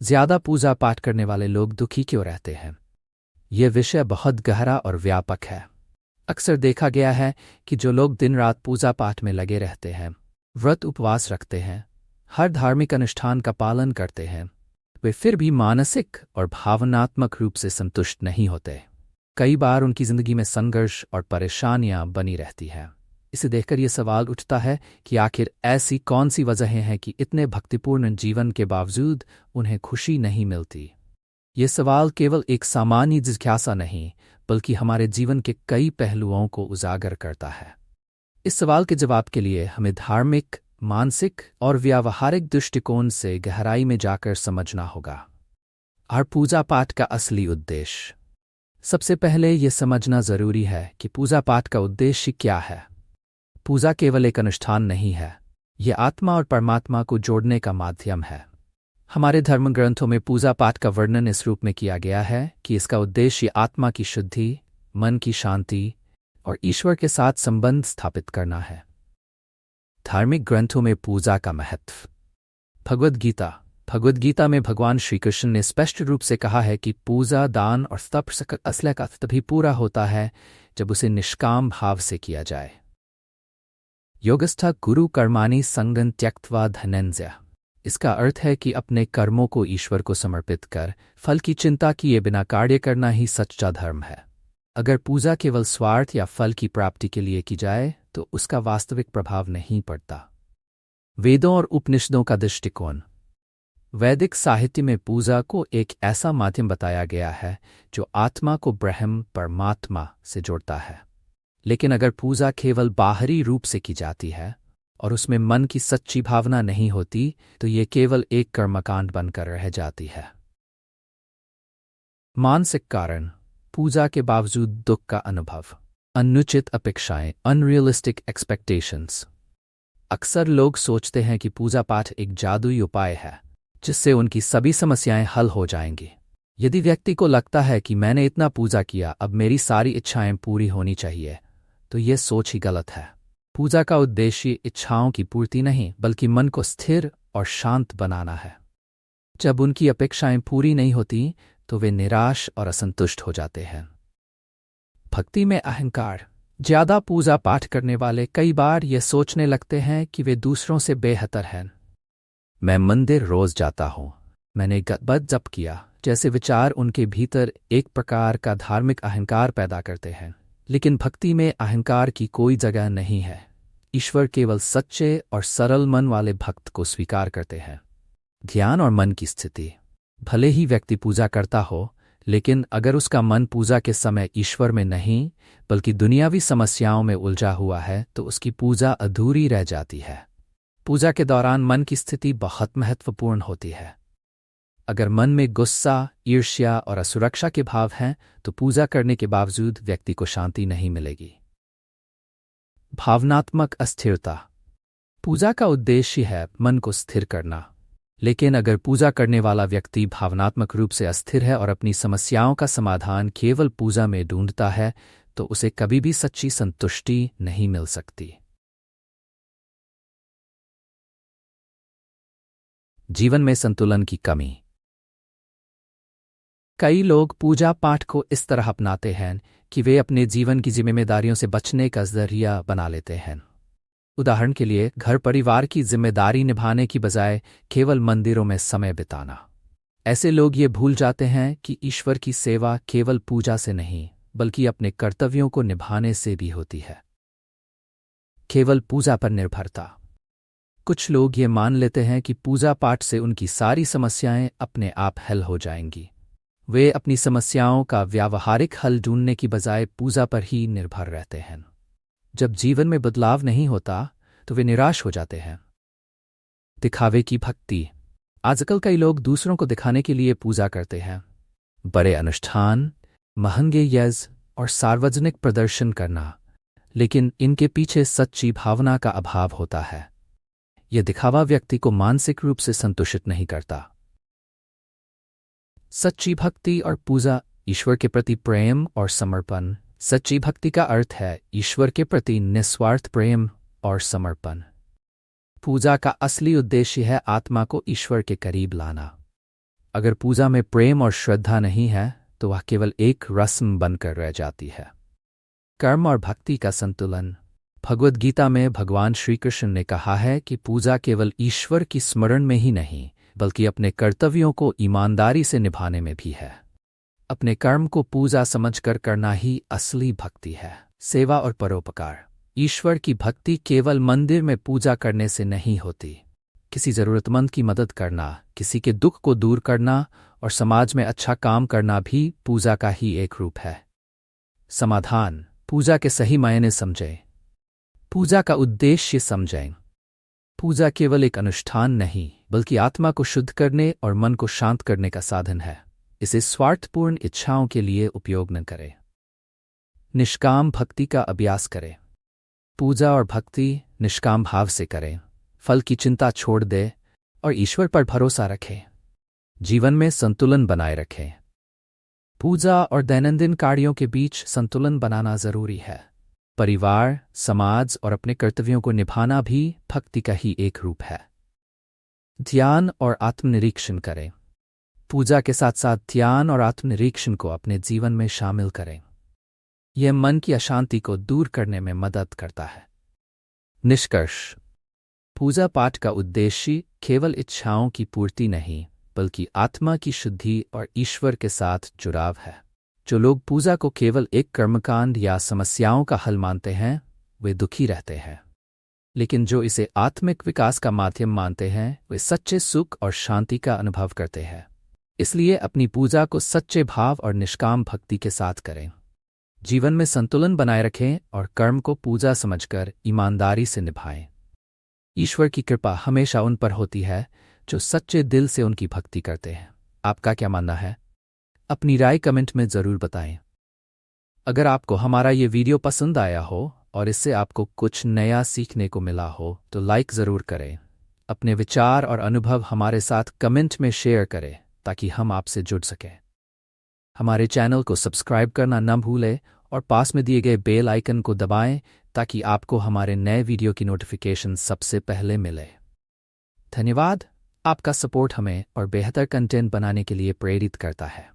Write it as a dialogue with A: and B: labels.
A: ज्यादा पूजा पाठ करने वाले लोग दुखी क्यों रहते हैं? यह विषय बहुत गहरा और व्यापक है। अक्सर देखा गया है कि जो लोग दिन रात पूजा पाठ में लगे रहते हैं, व्रत उपवास रखते हैं, हर धार्मिक अनुष्ठान का पालन करते हैं, वे फिर भी मानसिक और भावनात्मक रूप से संतुष्ट नहीं होते। कई बार उनकी जिंदगी में संघर्ष और परेशानियां बनी रहती हैं। इसे देखकर यह सवाल उठता है कि आखिर ऐसी कौन सी वजहें हैं कि इतने भक्तिपूर्ण जीवन के बावजूद उन्हें खुशी नहीं मिलती। ये सवाल केवल एक सामान्य जिज्ञासा नहीं, बल्कि हमारे जीवन के कई पहलुओं को उजागर करता है। इस सवाल के जवाब के लिए हमें धार्मिक, मानसिक और व्यावहारिक दृष्टिकोण से गहराई में जाकर समझना होगा। और पूजा पाठ का असली उद्देश्य। सबसे पहले यह समझना जरूरी है कि पूजा पाठ का उद्देश्य क्या है। पूजा केवल एक अनुष्ठान नहीं है, यह आत्मा और परमात्मा को जोड़ने का माध्यम है। हमारे धर्म ग्रंथों में पूजा पाठ का वर्णन इस रूप में किया गया है कि इसका उद्देश्य आत्मा की शुद्धि, मन की शांति और ईश्वर के साथ संबंध स्थापित करना है। धार्मिक ग्रंथों में पूजा का महत्व। भगवद गीता में भगवान श्री कृष्ण ने स्पष्ट रूप से कहा है कि पूजा, दान और तप असले का तभी पूरा होता है जब उसे निष्काम भाव से किया जाए। योगस्थ गुरु कर्माणि संगं त्यक्त्वा धनंजय। इसका अर्थ है कि अपने कर्मों को ईश्वर को समर्पित कर फल की चिंता किए बिना कार्य करना ही सच्चा धर्म है। अगर पूजा केवल स्वार्थ या फल की प्राप्ति के लिए की जाए तो उसका वास्तविक प्रभाव नहीं पड़ता। वेदों और उपनिषदों का दृष्टिकोण। वैदिक साहित्य में पूजा को एक ऐसा माध्यम बताया गया है जो आत्मा को ब्रह्म परमात्मा से जोड़ता है। लेकिन अगर पूजा केवल बाहरी रूप से की जाती है और उसमें मन की सच्ची भावना नहीं होती तो ये केवल एक कर्मकांड बनकर रह जाती है। मानसिक कारण। पूजा के बावजूद दुख का अनुभव, अनुचित अपेक्षाएं, अनरियलिस्टिक एक्सपेक्टेशंस। अक्सर लोग सोचते हैं कि पूजा पाठ एक जादुई उपाय है जिससे उनकी सभी समस्याएं हल हो जाएंगी। यदि व्यक्ति को लगता है कि मैंने इतना पूजा किया, अब मेरी सारी इच्छाएं पूरी होनी चाहिए, तो यह सोच ही गलत है। पूजा का उद्देश्य इच्छाओं की पूर्ति नहीं, बल्कि मन को स्थिर और शांत बनाना है। जब उनकी अपेक्षाएं पूरी नहीं होती तो वे निराश और असंतुष्ट हो जाते हैं। भक्ति में अहंकार। ज्यादा पूजा पाठ करने वाले कई बार ये सोचने लगते हैं कि वे दूसरों से बेहतर हैं। मैं मंदिर रोज जाता हूँ, मैंने गदबद जप किया, जैसे विचार उनके भीतर एक प्रकार का धार्मिक अहंकार पैदा करते हैं। लेकिन भक्ति में अहंकार की कोई जगह नहीं है। ईश्वर केवल सच्चे और सरल मन वाले भक्त को स्वीकार करते हैं। ध्यान और मन की स्थिति। भले ही व्यक्ति पूजा करता हो, लेकिन अगर उसका मन पूजा के समय ईश्वर में नहीं बल्कि दुनियावी समस्याओं में उलझा हुआ है तो उसकी पूजा अधूरी रह जाती है। पूजा के दौरान मन की स्थिति बहुत महत्वपूर्ण होती है। अगर मन में गुस्सा, ईर्ष्या और असुरक्षा के भाव हैं तो पूजा करने के बावजूद व्यक्ति को शांति नहीं मिलेगी। भावनात्मक अस्थिरता। पूजा का उद्देश्य है मन को स्थिर करना, लेकिन अगर पूजा करने वाला व्यक्ति भावनात्मक रूप से अस्थिर है और अपनी समस्याओं का समाधान केवल पूजा में ढूंढता है तो उसे कभी भी सच्ची संतुष्टि नहीं मिल सकती। जीवन में संतुलन की कमी। कई लोग पूजा पाठ को इस तरह अपनाते हैं कि वे अपने जीवन की जिम्मेदारियों से बचने का जरिया बना लेते हैं। उदाहरण के लिए, घर परिवार की जिम्मेदारी निभाने की बजाय केवल मंदिरों में समय बिताना। ऐसे लोग ये भूल जाते हैं कि ईश्वर की सेवा केवल पूजा से नहीं बल्कि अपने कर्तव्यों को निभाने से भी होती है। केवल पूजा पर निर्भरता। कुछ लोग ये मान लेते हैं कि पूजा पाठ से उनकी सारी समस्याएं अपने आप हल हो जाएंगी। वे अपनी समस्याओं का व्यावहारिक हल ढूंढने की बजाय पूजा पर ही निर्भर रहते हैं। जब जीवन में बदलाव नहीं होता तो वे निराश हो जाते हैं। दिखावे की भक्ति। आजकल कई लोग दूसरों को दिखाने के लिए पूजा करते हैं। बड़े अनुष्ठान, महंगे यज्ञ और सार्वजनिक प्रदर्शन करना, लेकिन इनके पीछे सच्ची भावना का अभाव होता है। यह दिखावा व्यक्ति को मानसिक रूप से संतुष्ट नहीं करता। सच्ची भक्ति और पूजा। ईश्वर के प्रति प्रेम और समर्पण। सच्ची भक्ति का अर्थ है ईश्वर के प्रति निस्वार्थ प्रेम और समर्पण। पूजा का असली उद्देश्य है आत्मा को ईश्वर के करीब लाना। अगर पूजा में प्रेम और श्रद्धा नहीं है तो वह केवल एक रस्म बनकर रह जाती है। कर्म और भक्ति का संतुलन। भगवद गीता में भगवान श्री कृष्ण ने कहा है कि पूजा केवल ईश्वर की स्मरण में ही नहीं बल्कि अपने कर्तव्यों को ईमानदारी से निभाने में भी है। अपने कर्म को पूजा समझकर करना ही असली भक्ति है। सेवा और परोपकार। ईश्वर की भक्ति केवल मंदिर में पूजा करने से नहीं होती। किसी ज़रूरतमंद की मदद करना, किसी के दुख को दूर करना और समाज में अच्छा काम करना भी पूजा का ही एक रूप है। समाधान। पूजा के सही मायने समझें। पूजा का उद्देश्य समझें। पूजा केवल एक अनुष्ठान नहीं बल्कि आत्मा को शुद्ध करने और मन को शांत करने का साधन है। इसे स्वार्थपूर्ण इच्छाओं के लिए उपयोग न करें। निष्काम भक्ति का अभ्यास करें। पूजा और भक्ति निष्काम भाव से करें। फल की चिंता छोड़ दे और ईश्वर पर भरोसा रखें। जीवन में संतुलन बनाए रखें। पूजा और दैनंदिन कार्यों के बीच संतुलन बनाना जरूरी है। परिवार, समाज और अपने कर्तव्यों को निभाना भी भक्ति का ही एक रूप है। ध्यान और आत्मनिरीक्षण करें। पूजा के साथ साथ ध्यान और आत्मनिरीक्षण को अपने जीवन में शामिल करें। यह मन की अशांति को दूर करने में मदद करता है। निष्कर्ष। पूजा पाठ का उद्देश्य केवल इच्छाओं की पूर्ति नहीं बल्कि आत्मा की शुद्धि और ईश्वर के साथ जुड़ाव है। जो लोग पूजा को केवल एक कर्मकांड या समस्याओं का हल मानते हैं वे दुखी रहते हैं, लेकिन जो इसे आत्मिक विकास का माध्यम मानते हैं वे सच्चे सुख और शांति का अनुभव करते हैं। इसलिए अपनी पूजा को सच्चे भाव और निष्काम भक्ति के साथ करें। जीवन में संतुलन बनाए रखें और कर्म को पूजा समझकर ईमानदारी से निभाएं। ईश्वर की कृपा हमेशा उन पर होती है जो सच्चे दिल से उनकी भक्ति करते हैं। आपका क्या मानना है? अपनी राय कमेंट में ज़रूर बताएं। अगर आपको हमारा ये वीडियो पसंद आया हो और इससे आपको कुछ नया सीखने को मिला हो तो लाइक ज़रूर करें। अपने विचार और अनुभव हमारे साथ कमेंट में शेयर करें ताकि हम आपसे जुड़ सकें। हमारे चैनल को सब्सक्राइब करना न भूलें और पास में दिए गए बेल आइकन को दबाएं ताकि आपको हमारे नए वीडियो की नोटिफिकेशन सबसे पहले मिले। धन्यवाद। आपका सपोर्ट हमें और बेहतर कंटेंट बनाने के लिए प्रेरित करता है।